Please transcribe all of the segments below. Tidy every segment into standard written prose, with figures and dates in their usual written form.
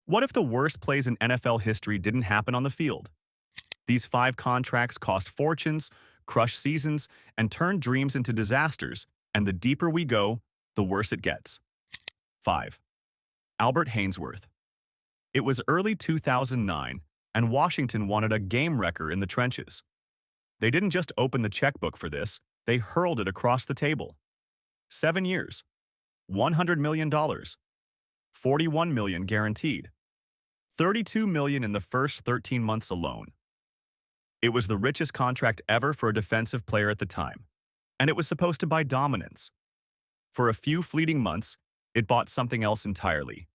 What if the worst plays in NFL history didn't happen on the field? These five contracts cost fortunes, crush seasons, and turn dreams into disasters, and the deeper we go, the worse it gets. 5. Albert Haynesworth. It was early 2009, and Washington wanted a game wrecker in the trenches. They didn't just open the checkbook for this, they hurled it across the table. 7 years, $100 million, $41 million guaranteed, $32 million in the first 13 months alone. It was the richest contract ever for a defensive player at the time, and it was supposed to buy dominance. For a few fleeting months, it bought something else entirely.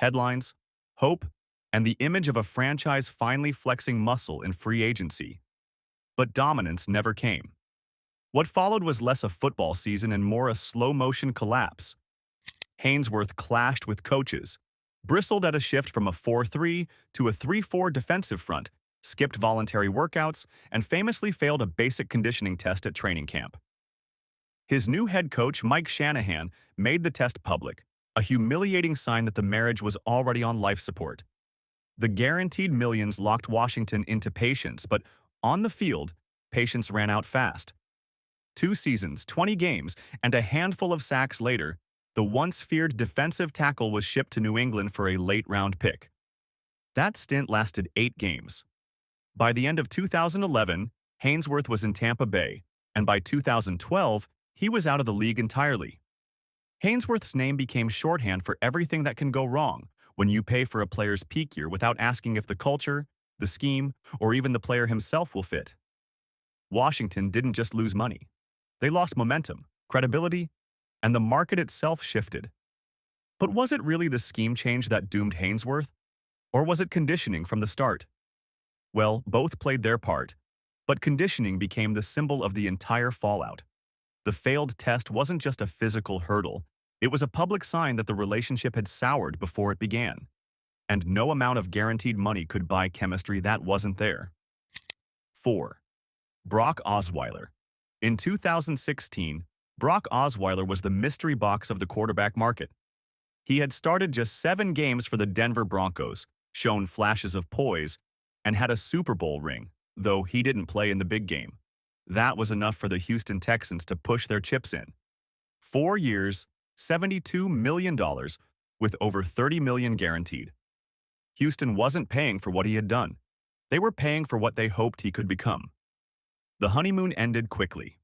Headlines, hope, and the image of a franchise finally flexing muscle in free agency. But dominance never came. What followed was less a football season and more a slow-motion collapse. Haynesworth clashed with coaches, bristled at a shift from a 4-3 to a 3-4 defensive front, skipped voluntary workouts, and famously failed a basic conditioning test at training camp. His new head coach, Mike Shanahan, made the test public, a humiliating sign that the marriage was already on life support. The guaranteed millions locked Washington into patience, but on the field, patience ran out fast. 2 seasons, 20 games, and a handful of sacks later, the once-feared defensive tackle was shipped to New England for a late-round pick. That stint lasted 8 games. By the end of 2011, Haynesworth was in Tampa Bay, and by 2012, he was out of the league entirely. Haynesworth's name became shorthand for everything that can go wrong when you pay for a player's peak year without asking if the culture, the scheme, or even the player himself will fit. Washington didn't just lose money. They lost momentum, credibility, and the market itself shifted. But was it really the scheme change that doomed Haynesworth? Or was it conditioning from the start? Well, both played their part, but conditioning became the symbol of the entire fallout. The failed test wasn't just a physical hurdle, it was a public sign that the relationship had soured before it began. And no amount of guaranteed money could buy chemistry that wasn't there. 4. Brock Osweiler. In 2016, Brock Osweiler was the mystery box of the quarterback market. He had started just 7 games for the Denver Broncos, shown flashes of poise, and had a Super Bowl ring, though he didn't play in the big game. That was enough for the Houston Texans to push their chips in. 4 years, $72 million, with over $30 million guaranteed. Houston wasn't paying for what he had done. They were paying for what they hoped he could become. The honeymoon ended quickly.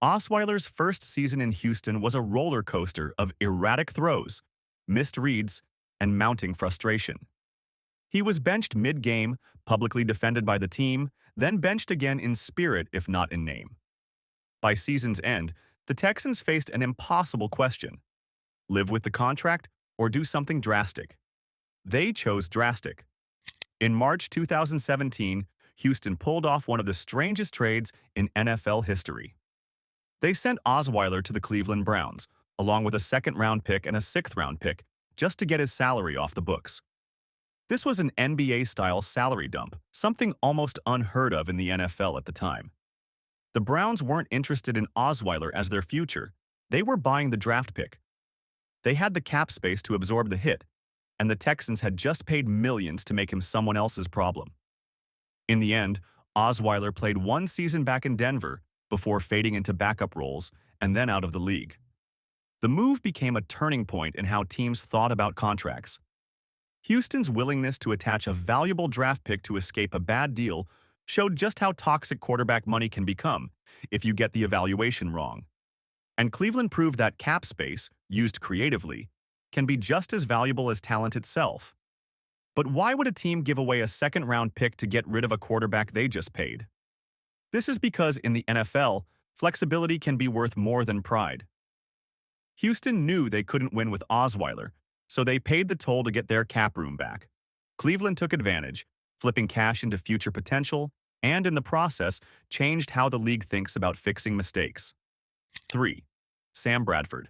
Osweiler's first season in Houston was a roller coaster of erratic throws, missed reads, and mounting frustration. He was benched mid-game, publicly defended by the team, then benched again in spirit if not in name. By season's end, the Texans faced an impossible question: live with the contract or do something drastic? They chose drastic. In March 2017, Houston pulled off one of the strangest trades in NFL history. They sent Osweiler to the Cleveland Browns, along with a second-round pick and a sixth-round pick, just to get his salary off the books. This was an NBA-style salary dump, something almost unheard of in the NFL at the time. The Browns weren't interested in Osweiler as their future. They were buying the draft pick. They had the cap space to absorb the hit, and the Texans had just paid millions to make him someone else's problem. In the end, Osweiler played 1 season back in Denver before fading into backup roles and then out of the league. The move became a turning point in how teams thought about contracts. Houston's willingness to attach a valuable draft pick to escape a bad deal showed just how toxic quarterback money can become if you get the evaluation wrong. And Cleveland proved that cap space, used creatively, can be just as valuable as talent itself. But why would a team give away a second-round pick to get rid of a quarterback they just paid? This is because in the NFL, flexibility can be worth more than pride. Houston knew they couldn't win with Osweiler, so they paid the toll to get their cap room back. Cleveland took advantage, flipping cash into future potential, and in the process, changed how the league thinks about fixing mistakes. 3. Sam Bradford.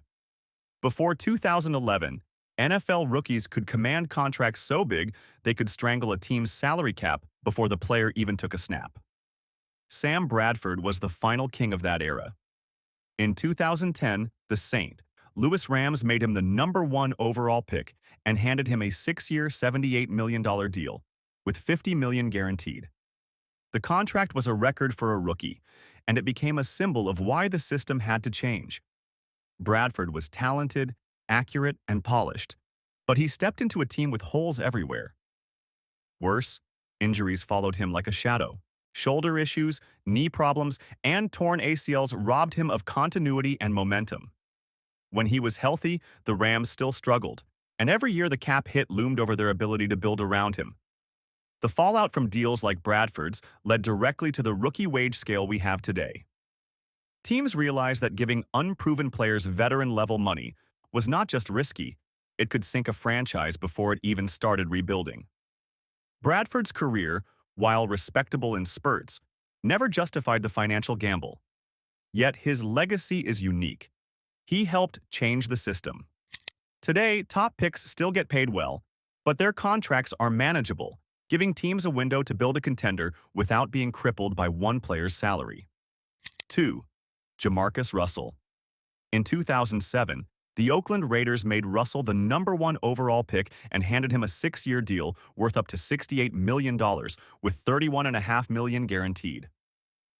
Before 2011, NFL rookies could command contracts so big they could strangle a team's salary cap before the player even took a snap. Sam Bradford was the final king of that era. In 2010, the Saint, Louis Rams made him the #1 overall pick and handed him a 6-year, $78 million deal, with $50 million guaranteed. The contract was a record for a rookie, and it became a symbol of why the system had to change. Bradford was talented, accurate, and polished, but he stepped into a team with holes everywhere. Worse, injuries followed him like a shadow. Shoulder issues, knee problems, and torn ACLs robbed him of continuity and momentum. When he was healthy, the Rams still struggled, and every year the cap hit loomed over their ability to build around him. The fallout from deals like Bradford's led directly to the rookie wage scale we have today. Teams realized that giving unproven players veteran-level money was not just risky, it could sink a franchise before it even started rebuilding. Bradford's career, while respectable in spurts, never justified the financial gamble. Yet his legacy is unique. He helped change the system. Today, top picks still get paid well, but their contracts are manageable, giving teams a window to build a contender without being crippled by one player's salary. 2. Jamarcus Russell. In 2007, the Oakland Raiders made Russell the #1 overall pick and handed him a 6-year deal worth up to $68 million, with $31.5 million guaranteed.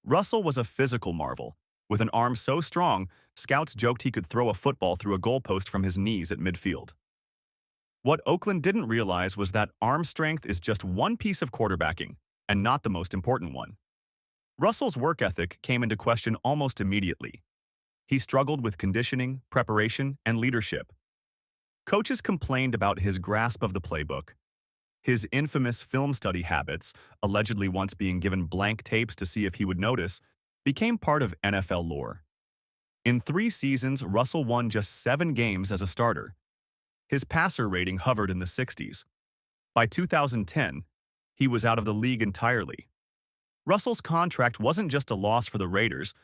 Russell was a physical marvel. With an arm so strong, scouts joked he could throw a football through a goalpost from his knees at midfield. What Oakland didn't realize was that arm strength is just one piece of quarterbacking, and not the most important one. Russell's work ethic came into question almost immediately. He struggled with conditioning, preparation, and leadership. Coaches complained about his grasp of the playbook. His infamous film study habits, allegedly once being given blank tapes to see if he would notice, became part of NFL lore. In 3 seasons, Russell won just 7 games as a starter. His passer rating hovered in the 60s. By 2010, he was out of the league entirely. Russell's contract wasn't just a loss for the Raiders,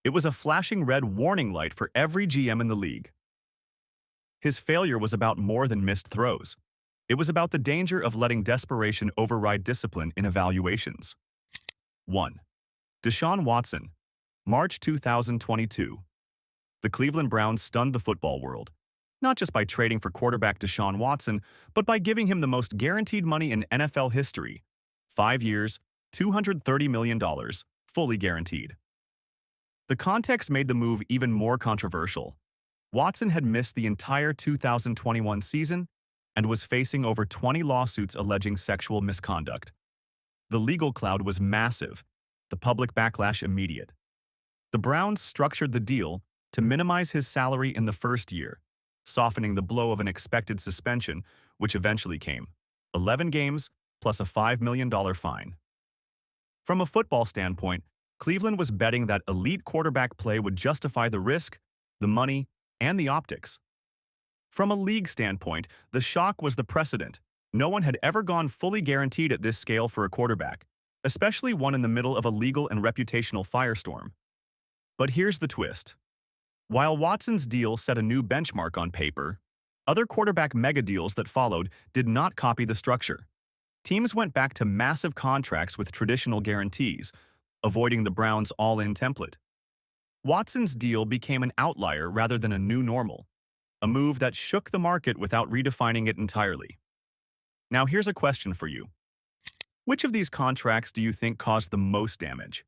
it was a flashing red warning light for every GM in the league. His failure was about more than missed throws. It was about the danger of letting desperation override discipline in evaluations. 1. Deshaun Watson. March 2022. The Cleveland Browns stunned the football world, not just by trading for quarterback Deshaun Watson, but by giving him the most guaranteed money in NFL history. 5 years, $230 million, fully guaranteed. The context made the move even more controversial. Watson had missed the entire 2021 season and was facing over 20 lawsuits alleging sexual misconduct. The legal cloud was massive, the public backlash immediate. The Browns structured the deal to minimize his salary in the first year, softening the blow of an expected suspension, which eventually came: 11 games plus a $5 million fine. From a football standpoint, Cleveland was betting that elite quarterback play would justify the risk, the money, and the optics. From a league standpoint, the shock was the precedent. No one had ever gone fully guaranteed at this scale for a quarterback, especially one in the middle of a legal and reputational firestorm. But here's the twist. While Watson's deal set a new benchmark on paper, other quarterback mega deals that followed did not copy the structure. Teams went back to massive contracts with traditional guarantees, avoiding the Browns' all-in template. Watson's deal became an outlier rather than a new normal, a move that shook the market without redefining it entirely. Now here's a question for you. Which of these contracts do you think caused the most damage?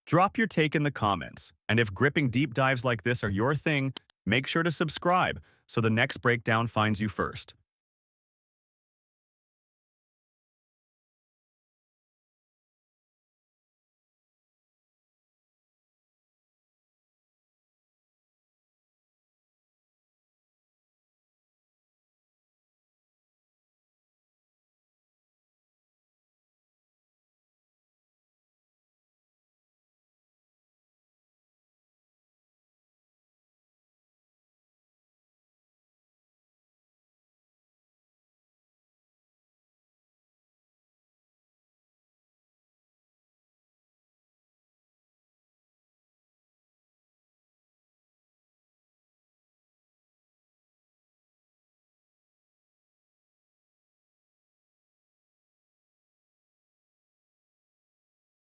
Drop your take in the comments, and if gripping deep dives like this are your thing, make sure to subscribe so the next breakdown finds you first.